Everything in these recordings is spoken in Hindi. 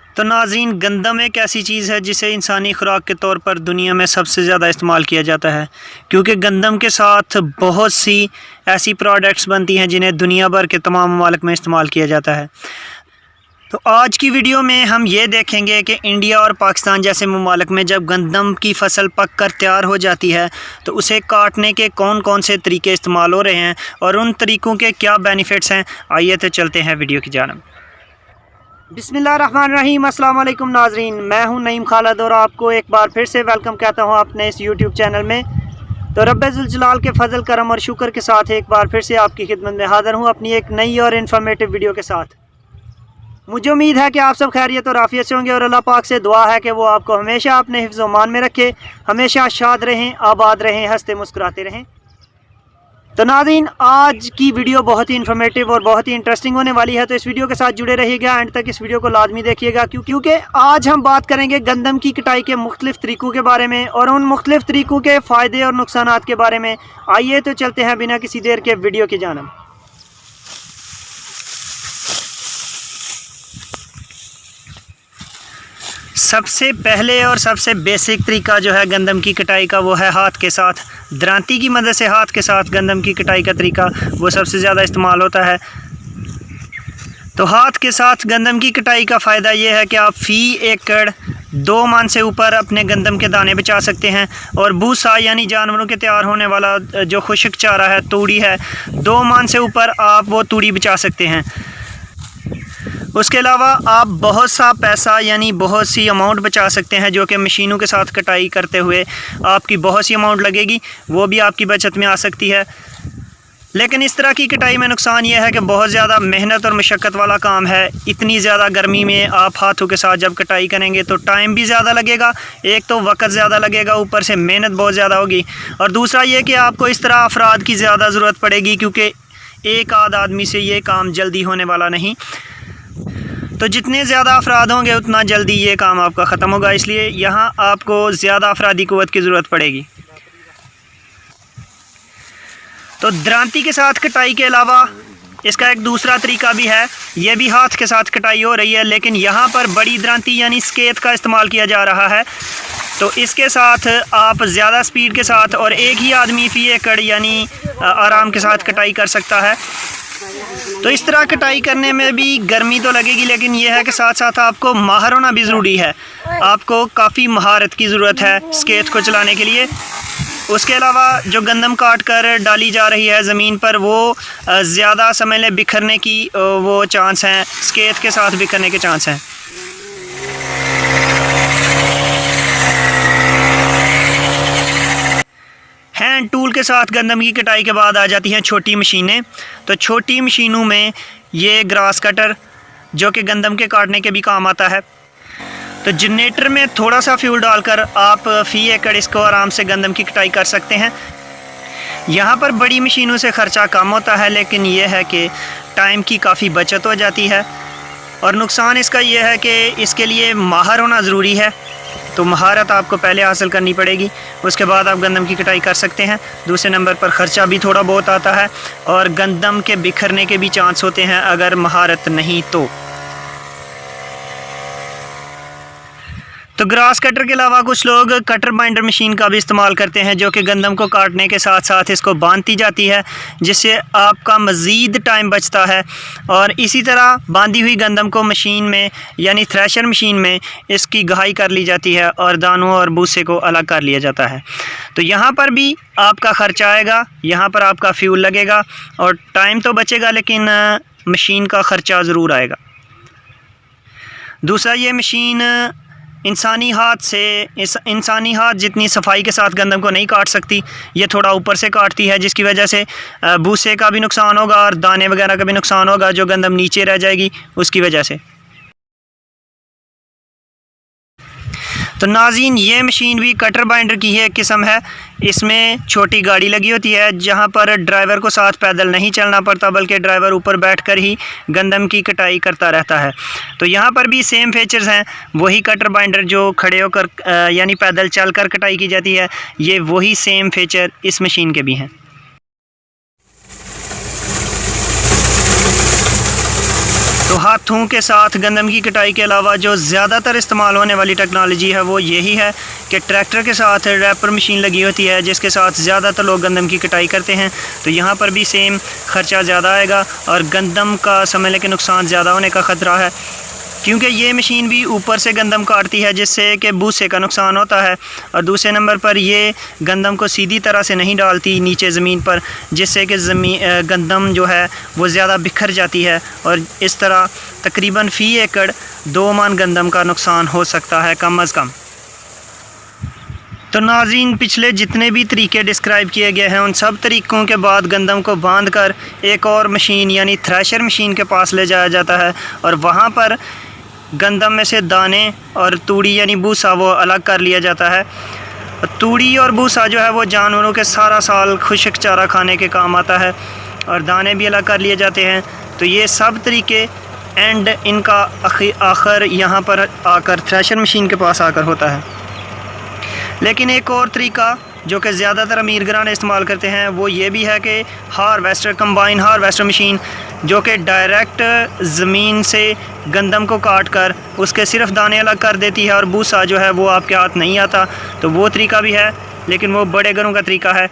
तो नाज़रीन, गंदम एक ऐसी चीज़ है जिसे इंसानी खुराक के तौर पर दुनिया में सबसे ज़्यादा इस्तेमाल किया जाता है, क्योंकि गंदम के साथ बहुत सी ऐसी प्रोडक्ट्स बनती हैं जिन्हें दुनिया भर के तमाम ममालिक में इस्तेमाल किया जाता है। तो आज की वीडियो में हम ये देखेंगे कि इंडिया और पाकिस्तान जैसे ममालिक में जब गंदम की फसल पक कर तैयार हो जाती है तो उसे काटने के कौन कौन से तरीके इस्तेमाल हो रहे हैं और उन तरीक़ों के क्या बेनिफिट्स हैं। आइए तो चलते हैं वीडियो की जानिब। बिस्मिल्लाहिर्रहमानिर्रहीम, अस्सलाम वालेकुम नाज़रीन, मैं हूं नईम खालिद और आपको एक बार फिर से वेलकम कहता हूं अपने इस यूट्यूब चैनल में। तो रब्बे ज़ुल जलाल के फजल करम और शुक्र के साथ एक बार फिर से आपकी खिदमत में हाज़िर हूं अपनी एक नई और इन्फॉर्मेटिव वीडियो के साथ। मुझे उम्मीद है कि आप सब खैरियत और आफियत से होंगे और अल्लाह पाक से दुआ है कि वो आपको हमेशा अपने हिफ्ज़ व मान में रखे, हमेशा शाद रहें, आबाद रहें, हंसते मुस्कुराते रहें। तो नाज़रीन, आज की वीडियो बहुत ही इन्फॉर्मेटिव और बहुत ही इंटरेस्टिंग होने वाली है, तो इस वीडियो के साथ जुड़े रहिएगा, एंड तक इस वीडियो को लाजमी देखिएगा क्योंकि आज हम बात करेंगे गंदम की कटाई के मुख्तलिफ तरीक़ों के बारे में और उन मुख्तलिफ तरीक़ों के फ़ायदे और नुकसानात के बारे में। आइए तो चलते हैं बिना किसी देर के वीडियो की जानिब। सबसे पहले और सबसे बेसिक तरीका जो है गंदम की कटाई का वो है हाथ के साथ, दरांती की मदद से हाथ के साथ गंदम की कटाई का तरीका वो सबसे ज़्यादा इस्तेमाल होता है। तो हाथ के साथ गंदम की कटाई का फ़ायदा ये है कि आप फ़ी एकड़ 2 मन से ऊपर अपने गंदम के दाने बचा सकते हैं और भूसा यानी जानवरों के तैयार होने वाला जो खुश्क चारा है, तूड़ी है, 2 मन से ऊपर आप वो तूड़ी बचा सकते हैं। उसके अलावा आप बहुत सा पैसा यानी बहुत सी अमाउंट बचा सकते हैं जो कि मशीनों के साथ कटाई करते हुए आपकी बहुत सी अमाउंट लगेगी, वो भी आपकी बचत में आ सकती है। लेकिन इस तरह की कटाई में नुकसान ये है कि बहुत ज़्यादा मेहनत और मशक्क़त वाला काम है। इतनी ज़्यादा गर्मी में आप हाथों के साथ जब कटाई करेंगे तो टाइम भी ज़्यादा लगेगा, एक तो वक्त ज़्यादा लगेगा, ऊपर से मेहनत बहुत ज़्यादा होगी, और दूसरा ये कि आपको इस तरह अफराद की ज़्यादा ज़रूरत पड़ेगी क्योंकि एक आध आदमी से ये काम जल्दी होने वाला नहीं। तो जितने ज़्यादा अफराद होंगे उतना जल्दी ये काम आपका ख़त्म होगा, इसलिए यहाँ आपको ज़्यादा अफरादी क़ुव्वत की ज़रूरत पड़ेगी। तो दरांती के साथ कटाई के अलावा इसका एक दूसरा तरीका भी है, ये भी हाथ के साथ कटाई हो रही है, लेकिन यहाँ पर बड़ी दरांती यानी स्केत का इस्तेमाल किया जा रहा है। तो इसके साथ आप ज़्यादा स्पीड के साथ और एक ही आदमी फ़ी एकड़ यानी आराम के साथ कटाई कर सकता है। तो इस तरह कटाई करने में भी गर्मी तो लगेगी, लेकिन यह है कि साथ साथ आपको माहिर होना भी ज़रूरी है। आपको काफ़ी महारत की ज़रूरत है स्केत को चलाने के लिए। उसके अलावा जो गंदम काट कर डाली जा रही है ज़मीन पर वो ज़्यादा समय ले बिखरने की वो चांस हैं, स्केत के साथ बिखरने के चांस हैं। हैंड टूल के साथ गंदम की कटाई के बाद आ जाती हैं छोटी मशीनें। तो छोटी मशीनों में ये ग्रास कटर जो कि गंदम के काटने के भी काम आता है। तो जनरेटर में थोड़ा सा फ्यूल डालकर आप फ़ी एकड़ इसको आराम से गंदम की कटाई कर सकते हैं। यहाँ पर बड़ी मशीनों से ख़र्चा कम होता है, लेकिन यह है कि टाइम की काफ़ी बचत हो जाती है, और नुकसान इसका यह है कि इसके लिए माहिर होना ज़रूरी है। तो महारत आपको पहले हासिल करनी पड़ेगी, उसके बाद आप गंदम की कटाई कर सकते हैं। दूसरे नंबर पर ख़र्चा भी थोड़ा बहुत आता है और गंदम के बिखरने के भी चांस होते हैं अगर महारत नहीं तो ग्रास कटर के अलावा कुछ लोग कटर बाइंडर मशीन का भी इस्तेमाल करते हैं जो कि गंदम को काटने के साथ साथ इसको बांधती जाती है, जिससे आपका मज़ीद टाइम बचता है। और इसी तरह बांधी हुई गंदम को मशीन में यानी थ्रेशर मशीन में इसकी गहाई कर ली जाती है और दानों और भूसे को अलग कर लिया जाता है। तो यहाँ पर भी आपका ख़र्चा आएगा, यहाँ पर आपका फ्यूल लगेगा और टाइम तो बचेगा, लेकिन मशीन का ख़र्चा ज़रूर आएगा। दूसरा, ये मशीन इंसानी हाथ जितनी सफाई के साथ गंदम को नहीं काट सकती, ये थोड़ा ऊपर से काटती है, जिसकी वजह से भूसे का भी नुकसान होगा और दाने वगैरह का भी नुकसान होगा, जो गंदम नीचे रह जाएगी उसकी वजह से। तो नाज़रीन, ये मशीन भी कटर बाइंडर की ही एक किस्म है। इसमें छोटी गाड़ी लगी होती है जहाँ पर ड्राइवर को साथ पैदल नहीं चलना पड़ता, बल्कि ड्राइवर ऊपर बैठकर ही गंदम की कटाई करता रहता है। तो यहाँ पर भी सेम फीचर्स हैं, वही कटर बाइंडर जो खड़े होकर यानी पैदल चलकर कटाई की जाती है, ये वही सेम फीचर इस मशीन के भी हैं। तो हाथों के साथ गंदम की कटाई के अलावा जो ज़्यादातर इस्तेमाल होने वाली टेक्नोलॉजी है वो यही है कि ट्रैक्टर के साथ रैपर मशीन लगी होती है, जिसके साथ ज़्यादातर लोग गंदम की कटाई करते हैं। तो यहाँ पर भी सेम ख़र्चा ज़्यादा आएगा और गंदम का समझ लें कि नुकसान ज़्यादा होने का ख़तरा है, क्योंकि ये मशीन भी ऊपर से गंदम काटती है जिससे कि भूसे का नुकसान होता है। और दूसरे नंबर पर ये गंदम को सीधी तरह से नहीं डालती नीचे ज़मीन पर, जिससे कि गंदम जो है वो ज़्यादा बिखर जाती है और इस तरह तकरीबन फ़ी एकड़ 2 मन गंदम का नुकसान हो सकता है कम अज़ कम। तो नाज़रीन, पिछले जितने भी तरीके डिस्क्राइब किए गए हैं उन सब तरीक़ों के बाद गंदम को बांध कर एक और मशीन यानी थ्रेशर मशीन के पास ले जाया जाता है और वहाँ पर गंदम में से दाने और तूड़ी यानी भूसा वो अलग कर लिया जाता है। तूड़ी और भूसा जो है वो जानवरों के सारा साल खुश्क चारा खाने के काम आता है और दाने भी अलग कर लिए जाते हैं। तो ये सब तरीके एंड इनका आखिर यहाँ पर आकर थ्रेशर मशीन के पास आकर होता है। लेकिन एक और तरीका जो कि ज़्यादातर अमीर घराने इस्तेमाल करते हैं वो ये भी है कि हार्वेस्टर, कंबाइन हार्वेस्टर मशीन, जो कि डायरेक्ट ज़मीन से गंदम को काट कर उसके सिर्फ दाने अलग कर देती है और भूसा जो है वो आपके हाथ नहीं आता। तो वो तरीका भी है, लेकिन वो बड़े घरों का तरीका है।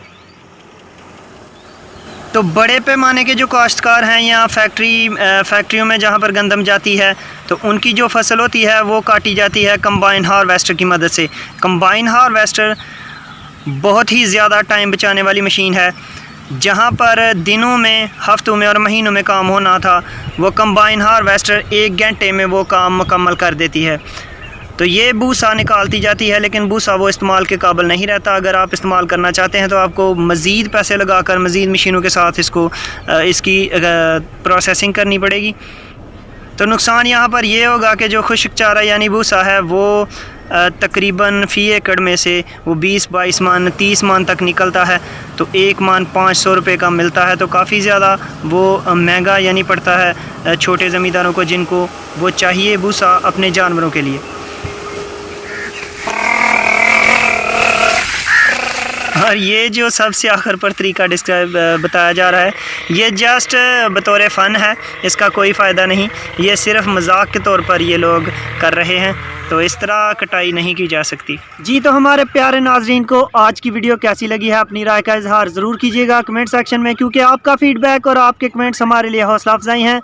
तो बड़े पैमाने के जो काश्तकार हैं या फैक्ट्रियों में जहाँ पर गंदम जाती है तो उनकी जो फसल होती है वो काटी जाती है कंबाइन हार्वेस्टर की मदद से। कंबाइन हार्वेस्टर बहुत ही ज़्यादा टाइम बचाने वाली मशीन है। जहाँ पर दिनों में, हफ्तों में और महीनों में काम होना था वो कंबाइन हार्वेस्टर 1 घंटे में वो काम मुकम्मल कर देती है। तो ये भूसा निकालती जाती है, लेकिन भूसा वो इस्तेमाल के काबिल नहीं रहता। अगर आप इस्तेमाल करना चाहते हैं तो आपको मज़ीद पैसे लगाकर मज़ीद मशीनों के साथ इसकी प्रोसेसिंग करनी पड़ेगी। तो नुकसान यहाँ पर ये होगा कि जो खुश्क चारा यानी भूसा है वो तकरीबन फ़ी एकड़ में से वो 20-22 मन 30 मन तक निकलता है। तो 1 मन 500 रुपये का मिलता है। तो काफ़ी ज़्यादा वो महंगा यानी पड़ता है छोटे ज़मींदारों को, जिनको वो चाहिए भूसा अपने जानवरों के लिए। और ये जो सबसे आखिर पर तरीका बताया जा रहा है ये जस्ट बतौर फ़न है, इसका कोई फ़ायदा नहीं, ये सिर्फ मजाक के तौर पर ये लोग कर रहे हैं। तो इस तरह कटाई नहीं की जा सकती। जी, तो हमारे प्यारे नाज़रीन को आज की वीडियो कैसी लगी है अपनी राय का इजहार ज़रूर कीजिएगा कमेंट सेक्शन में, क्योंकि आपका फ़ीडबैक और आपके कमेंट्स हमारे लिए हौसला अफजाई हैं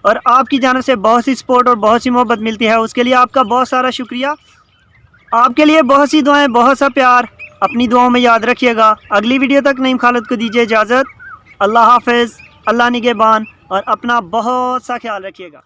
और आपकी जानिब से बहुत सी सपोर्ट और बहुत सी मोहब्बत मिलती है। उसके लिए आपका बहुत सारा शुक्रिया। आपके लिए बहुत सी दुआएं, बहुत सा प्यार अपनी दुआओं में याद रखिएगा। अगली वीडियो तक नईम खालिद को दीजिए इजाज़त। अल्लाह हाफ़िज़, अल्लाह निगहबान और अपना बहुत सा ख्याल रखिएगा।